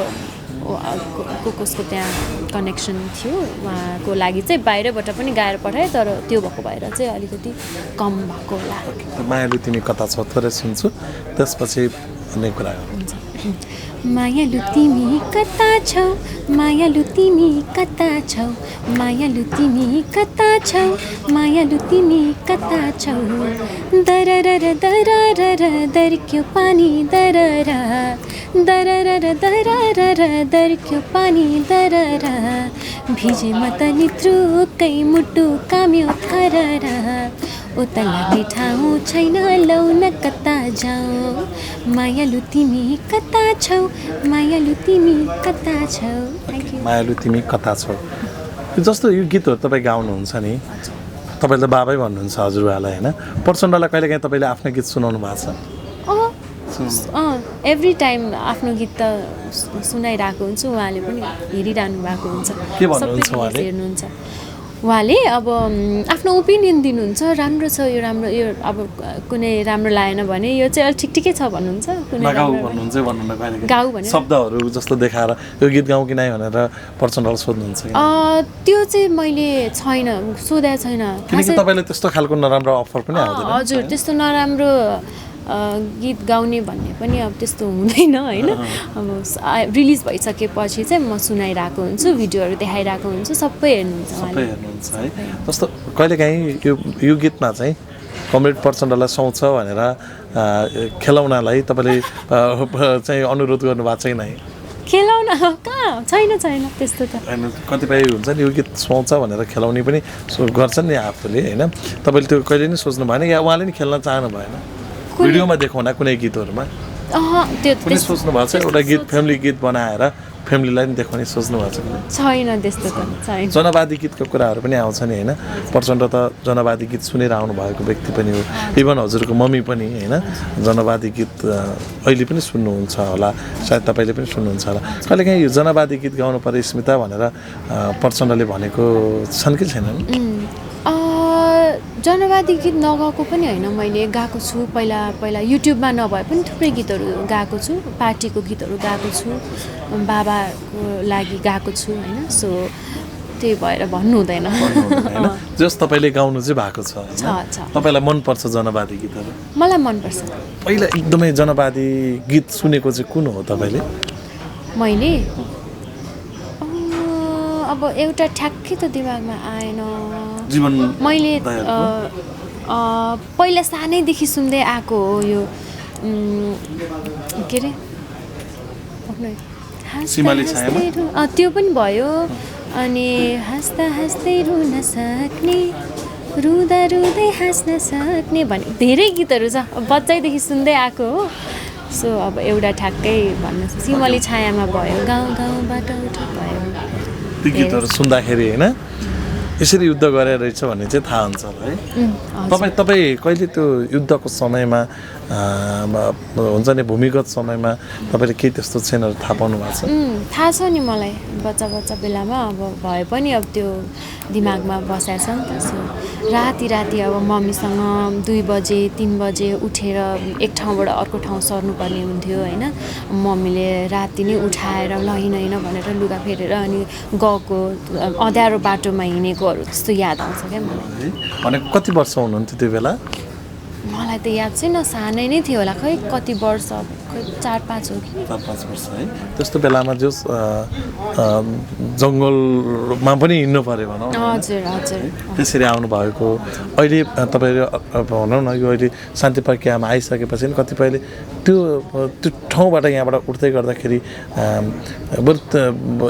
कसको त्यहाँ कनेक्सन थियो उहाँको लागि चाहिँ बाहिरबाट पनि गाएर पठाएँ तर त्यो भएको भएर चाहिँ अलिकति कम भएको होला मायालु तिमी कता छौ थोरै सुन्छु त्यसपछि अन्य कुरा हुन्छ मायालु तिमी कता छौ मायालु तिमी कता छौ मायालु तिमी कता छौ मायालु तिमी कता छौ दररर दररर दर्क्यो पानी दररा दररर दररर दर्क्यो पानी दररा भिजे म त नित्रुकै मुटु काम्यो थररा उता लाग्ने ठाउँ छैन लौ न कता जाऊ मायालु तिमी कता छौ मायालु तिमी कता छौ मायालु तिमी कता छौ जस्तो यो गीतहरू तपाईँ गाउनुहुन्छ नि तपाईँले त बाबै भन्नुहुन्छ हजुरबालाई होइन प्रचण्डलाई कहिलेकाहीँ तपाईँले आफ्नो गीत सुनाउनु भएको छ एभ्री टाइम आफ्नो गीत त सुनाइरहेको हुन्छु उहाँले पनि हेरिरहनु भएको हुन्छ के भन्नुहुन्छ उहाँले हेर्नुहुन्छ उहाँले अब आफ्नो ओपिनियन दिनुहुन्छ राम्रो छ यो राम्रो यो अब कुनै राम्रो लागेन भने यो चाहिँ अलिक ठिकै छ भन्नुहुन्छ कुनै गाउँ भने शब्दहरू जस्तो देखाएर यो गीत गाउँ कि नै भनेर प्रचण्डले सोध्नुहुन्छ त्यो चाहिँ मैले छैन सोधेको छैन किनकि तपाईँले त्यस्तो खालको नराम्रो अफर पनि आउँदैन हजुर त्यस्तो नराम्रो गीत गाउने भन्ने पनि अब त्यस्तो हुँदैन होइन अब रिलिज भइसकेपछि चाहिँ म सुनाइरहेको हुन्छु भिडियोहरू देखाइरहेको हुन्छु सबै हेर्नुहुन्छ है जस्तो कहिलेकाहीँ यो गीतमा चाहिँ कमरेड प्रचण्डलाई सुहाउँछ भनेर खेलाउनलाई तपाईँले चाहिँ अनुरोध गर्नुभएको छैन है खेलाउन कहाँ छैन त्यस्तो त कतिपय हुन्छ नि यो गीत सुहाउँछ भनेर खेलाउने पनि गर्छन् नि आफूले होइन तपाईँले त्यो कहिले नि सोच्नु भएन या उहाँले नि खेल्न चाहनु भएन भिडियोमा देखाउन कुनै गीतहरूमा त्यो सोच्नु भएको छ एउटा गीत फ्यामिली गीत बनाएर फ्यामिलीलाई पनि देखाउने सोच्नु भएको छैन त्यस्तो त छैन जनवादी गीतको कुराहरू पनि आउँछ नि होइन प्रचण्ड त जनवादी गीत सुनेर आउनु भएको व्यक्ति पनि हो इभन हजुरको मम्मी पनि होइन जनवादी गीत अहिले पनि सुन्नुहुन्छ होला सायद तपाईँले पनि सुन्नुहुन्छ होला कहिलेकाहीँ यो जनवादी गीत गाउनु पर्यो स्मिता भनेर प्रचण्डले भनेको छन् कि छैनन् जनवादी गीत नगाएको पनि होइन मैले गाएको छु पहिला युट्युबमा नभए पनि थुप्रै गीतहरू गाएको छु पार्टीको गीतहरू गाएको छु बाबाको लागि गाएको छु होइन सो त्यही भएर भन्नु हुँदैन जस तपाईँले गाउनु चाहिँ भएको छ तपाईँलाई मनपर्छ जनवादी गीतहरू मलाई मनपर्छ पहिला एकदमै जनवादी गीत सुनेको चाहिँ कुन हो तपाईँले मैले अब एउटा ठ्याक्कै त दिमागमा आएन मैले पहिला सानैदेखि सुन्दै आएको हो यो के अरे त्यो पनि भयो अनि हाँस्दा हाँस्दै रुन सक्ने रुँदा रुँदै हाँस्न सक्ने भन्ने धेरै गीतहरू छ बच्चैदेखि सुन्दै आएको हो सो अब एउटा ठ्याक्कै भन्नु सिमली छायामा भयो गाउँ गाउँबाट भयो ती गीतहरू सुन्दाखेरि होइन यसरी युद्ध गरेर रहेछ भन्ने चाहिँ थाहा हुन्छ है तपाईँ कहिले त्यो युद्धको समयमा हुन्छ नि भूमिगत समयमा तपाईँले केही त्यस्तो छैनहरू थाहा पाउनु भएको छ थाहा छ नि मलाई बच्चा बेलामा अब भए पनि अब त्यो दिमागमा बसाएको छ नि त सो राति अब मम्मीसँग 2 बजे 3 बजे उठेर एक ठाउँबाट अर्को ठाउँ सर्नुपर्ने हुन्थ्यो होइन मम्मीले राति नै उठाएर लैन भनेर लुगा फेरेर अनि गएको अँध्यारो बाटोमा हिँडेकोहरू त्यस्तो याद आउँछ क्या मलाई भने कति वर्ष हुनुहुन्थ्यो त्यो बेला मलाई त याद छैन, सानै नै थियो होला, खै कति वर्ष, खै 4-5 हो कि 4-5 वर्ष है। त्यस्तो बेलामा जो जङ्गलमा पनि हिँड्नु पऱ्यो भनौँ, हजुर हजुर। त्यसरी आउनुभएको। अहिले तपाईँहरू भनौँ न, यो अहिले शान्ति प्रक्रियामा आइसकेपछि नि कतिपयले त्यो ठाउँबाट यहाँबाट उठ्दै गर्दाखेरि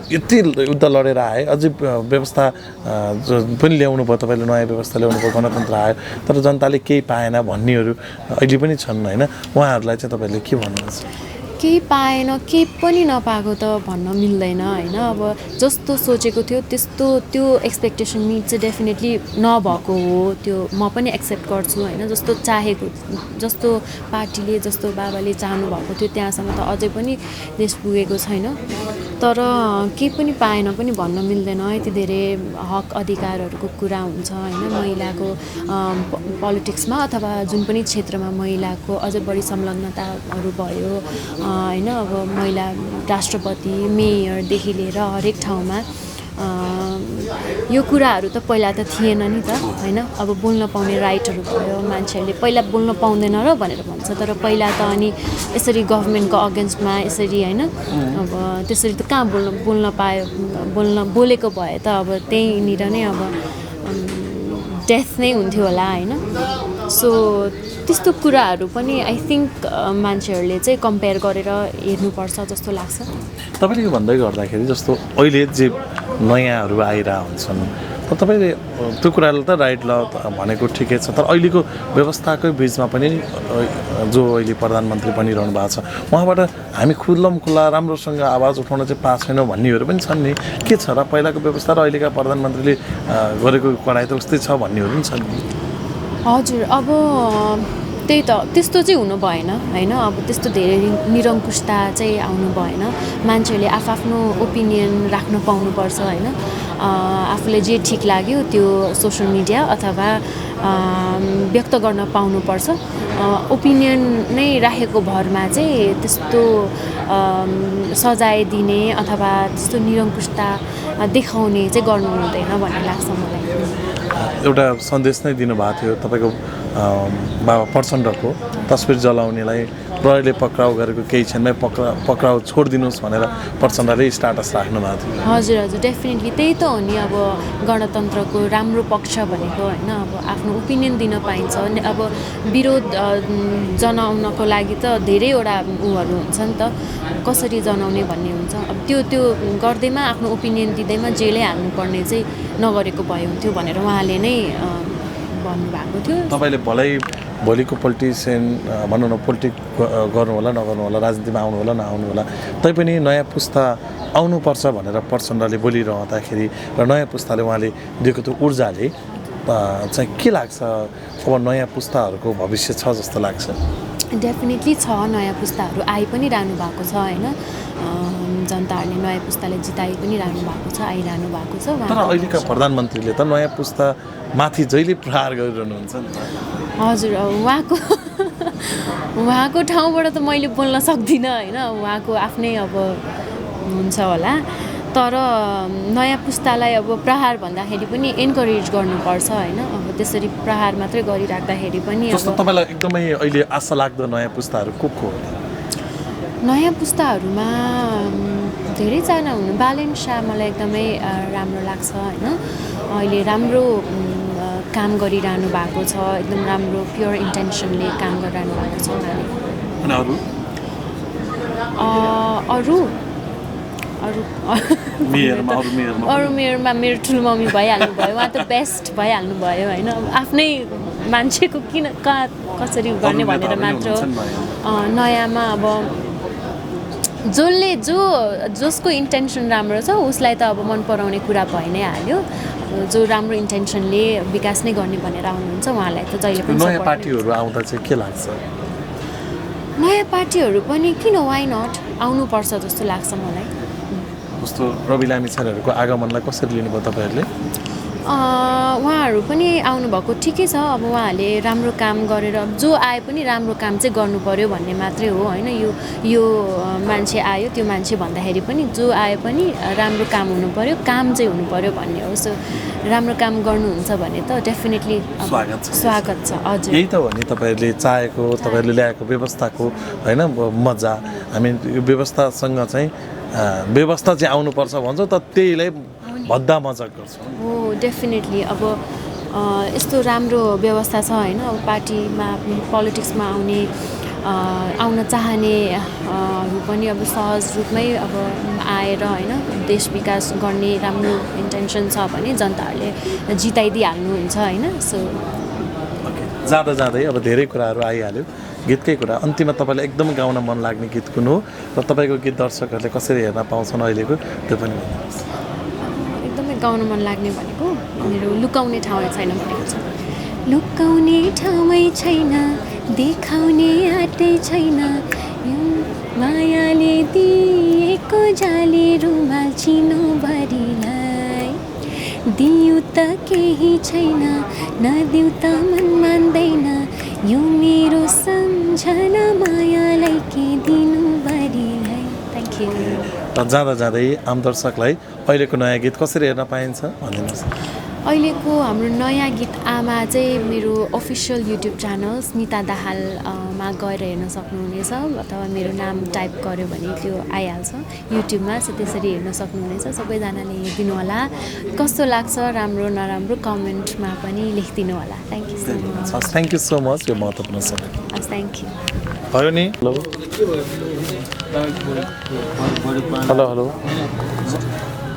यति युद्ध लडेर आए, अझै व्यवस्था पनि ल्याउनु भयो, तपाईँले नयाँ व्यवस्था ल्याउनु भयो, गणतन्त्र आयो, तर जनताले केही पाएन भन्नेहरू अहिले पनि छन् होइन। उहाँहरूलाई चाहिँ तपाईँले के भन्नुहुन्छ? केही पाएन, केही पनि नपाएको त भन्न मिल्दैन होइन। अब जस्तो सोचेको थियो त्यस्तो त्यो एक्सपेक्टेसन मिट चाहिँ डेफिनेटली नभएको हो, त्यो म पनि एक्सेप्ट गर्छु होइन। जस्तो चाहेको, जस्तो पार्टीले, जस्तो बाबाले चाहनु भएको थियो त्यहाँसम्म त अझै पनि देश पुगेको छैन। तर केही पनि पाएन पनि भन्न मिल्दैन। यति धेरै हक अधिकारहरूको कुरा हुन्छ होइन, महिलाको पोलिटिक्समा अथवा जुन पनि क्षेत्रमा महिलाको अझै बढी संलग्नताहरू भयो होइन। अब महिला राष्ट्रपति, मेयरदेखि लिएर हरेक ठाउँमा यो कुराहरू त पहिला त थिएन नि त होइन। अब बोल्न पाउने राइटहरू भयो, मान्छेहरूले पहिला बोल्न पाउँदैन र भनेर भन्छ, तर पहिला त अनि यसरी गभर्मेन्टको अगेन्स्टमा यसरी होइन, अब त्यसरी त कहाँ बोलेको भए त अब त्यहीँनिर नै अब डेथ नै हुन्थ्यो होला होइन। सो त्यस्तो कुराहरू पनि आई थिङ्क मान्छेहरूले चाहिँ कम्पेयर गरेर हेर्नुपर्छ जस्तो लाग्छ। तपाईँले यो भन्दै गर्दाखेरि जस्तो अहिले जे नयाँहरू आइरहेको हुन्छन्, तपाईँले त्यो कुराले त राइट ल भनेको ठिकै छ, तर अहिलेको व्यवस्थाकै बिचमा पनि जो अहिले प्रधानमन्त्री बनिरहनु भएको छ, उहाँबाट हामी खुल्ला राम्रोसँग आवाज उठाउन चाहिँ पाएको छैनौँ भन्नेहरू पनि छन् नि। के छ र पहिलाको व्यवस्था र अहिलेका प्रधानमन्त्रीले गरेको कडाइ त उस्तै छ भन्नेहरू पनि छन्। हजुर, अब त्यही त, त्यस्तो चाहिँ हुनु भएन होइन। अब त्यस्तो धेरै निरङ्कुशता चाहिँ आउनु भएन। मान्छेहरूले आफ्नो ओपिनियन राख्न पाउनुपर्छ होइन। आफूले जे ठिक लाग्यो त्यो सोसियल मिडिया अथवा व्यक्त गर्न पाउनुपर्छ। ओपिनियन नै राखेको भरमा चाहिँ त्यस्तो सजाय दिने अथवा त्यस्तो निरङ्कुशता देखाउने चाहिँ गर्नु हुँदैन भन्ने लाग्छ मलाई। एउटा सन्देश नै दिनुभएको थियो तपाईँको बाबा प्रचण्डको तस्बिर जलाउनेलाई प्रहरीले पक्राउ गरेको केही क्षणमै पक्राउ छोडिदिनुहोस् भनेर प्रचण्डले स्टाटस राख्नु भएको थियो। हजुर हजुर, डेफिनेटली त्यही त हो नि। अब गणतन्त्रको राम्रो पक्ष भनेको होइन, अब आफ्नो ओपिनियन दिन पाइन्छ। अब विरोध जनाउनको लागि त धेरैवटा उहरू हुन्छ नि त, कसरी जनाउने भन्ने हुन्छ। अब त्यो गर्दैमा आफ्नो ओपिनियन दिँदैमा जेलै हाल्नुपर्ने चाहिँ नगरेको भए हुन्थ्यो भनेर उहाँले नै भन्नुभएको थियो। तपाईँले भलै भोलिको पोलिटिसियन भनौँ न, पोलिटिक गर्नु होला नगर्नु होला, राजनीतिमा आउनु होला नआउनु होला, तैपनि नयाँ पुस्ता आउनुपर्छ भनेर प्रचण्डले बोलिरहँदाखेरि र नयाँ पुस्ताले उहाँले दिएको त्यो ऊर्जाले चाहिँ के लाग्छ, अब नयाँ पुस्ताहरूको भविष्य छ जस्तो लाग्छ? डेफिनेटली छ, नयाँ पुस्ताहरू आइ पनि रहनु भएको छ होइन। जनताहरूले नयाँ पुस्ताले जिताइ पनि रहनु भएको छ, आइरहनु भएको छ। तर अहिलेका प्रधानमन्त्रीले त नयाँ पुस्ता माथि जहिले प्रहार गरिरहनुहुन्छ नि त। हजुर, उहाँको ठाउँबाट त मैले बोल्न सक्दिनँ होइन, उहाँको आफ्नै अब हुन्छ होला। तर नयाँ पुस्तालाई अब प्रहार भन्दाखेरि पनि एन्करेज गर्नुपर्छ होइन। अब त्यसरी प्रहार मात्रै गरिराख्दाखेरि पनि जस्तो तपाईँलाई एकदमै अहिले आशा लाग्दो नयाँ पुस्ताहरू को हो? नयाँ पुस्ताहरूमा धेरैजना हुनु। बालेन शाह मलाई एकदमै राम्रो लाग्छ होइन। अहिले राम्रो काम गरिरहनु भएको छ, एकदम राम्रो प्योर इन्टेन्सनले काम गरिरहनु भएको छ उहाँले। अरू मेयरमा मेरो ठुलो मम्मी भइहाल्नु भयो, उहाँ त बेस्ट भइहाल्नु भयो होइन। आफ्नै मान्छेको किन कसरी गर्ने भनेर मात्र। नयाँमा अब जसको इन्टेन्सन राम्रो छ उसलाई त अब मन पराउने कुरा भइ नै हाल्यो। जो राम्रो इन्टेन्सनले विकास नै गर्ने भनेर आउनुहुन्छ उहाँलाई त जहिले पनि। नयाँ पार्टीहरू आउँदा चाहिँ के लाग्छ? नयाँ पार्टीहरू पनि किन, वाइ नट, आउनुपर्छ जस्तो लाग्छ मलाई। जस्तो रवि लामिछानेहरूको आगमनलाई कसरी लिनुभयो तपाईँहरूले? उहाँहरू पनि आउनुभएको ठिकै छ अब उहाँहरूले राम्रो काम गरेर जो आए पनि राम्रो काम चाहिँ गर्नु पर्यो भन्ने मात्रै हो होइन यो मान्छे आयो त्यो मान्छे भन्दाखेरि पनि जो आए पनि राम्रो काम हुनु पर्यो काम चाहिँ हुनु पर्यो भन्ने हो सो राम्रो काम गर्नुहुन्छ भने त डेफिनेटली स्वागत छ हजुर यही त हो नि तपाईँहरूले चाहेको तपाईँहरूले ल्याएको व्यवस्थाको होइन मजा हामी यो व्यवस्थासँग चाहिँ व्यवस्था चाहिँ आउनुपर्छ भन्छौँ त त्यहीलाई भद्दा मजाक गर्छौँ हो डेफिनेटली अब यस्तो राम्रो व्यवस्था छ होइन अब पार्टीमा पोलिटिक्समा आउन चाहनेहरू पनि अब सहज रूपमै अब आएर होइन देश विकास गर्ने राम्रो इन्टेन्सन छ भने जनताहरूले जिताइदिइहाल्नुहुन्छ होइन सो जाँदा जाँदै अब धेरै कुराहरू आइहाल्यो गीतकै कुरा अन्तिममा तपाईँलाई एकदम गाउन मन लाग्ने गीत कुन हो र तपाईँको गीत दर्शकहरूले कसरी हेर्न पाउँछन् अहिलेको त्यो पनि भन्नुहोस् एकदमै गाउन मन लाग्ने भनेको मेरो लुकाउने ठाउँै छैन भनेको छ लुकाउने ठाउँै छैन देखाउने आँटै छैन यो मायाले दिएको जाले रुमाल चिनोभरिलाई दिउ त केही छैन नदिउ त मन मान्दैन यो मेरो सम्झना मायालाई के दिनुभरिलाई थ्याङ्क यू र जाँदा जाँदै आम दर्शकलाई अहिलेको नयाँ गीत कसरी हेर्न पाइन्छ भनिदिनुहोस् अहिलेको हाम्रो नयाँ गीत आमा चाहिँ मेरो official YouTube channel Smita Dahal मा गएर हेर्न सक्नुहुनेछ अथवा मेरो नाम टाइप गर्यो भने त्यो आइहाल्छ युट्युबमा सो त्यसरी हेर्न सक्नुहुनेछ सबैजनाले हेरिदिनु होला कस्तो लाग्छ राम्रो नराम्रो कमेन्टमा पनि लेखिदिनु होला thank you so much thank you so much यो महत्त्वपूर्ण समय हस् थ्याङ्क यू भयो नि हेलो हेलो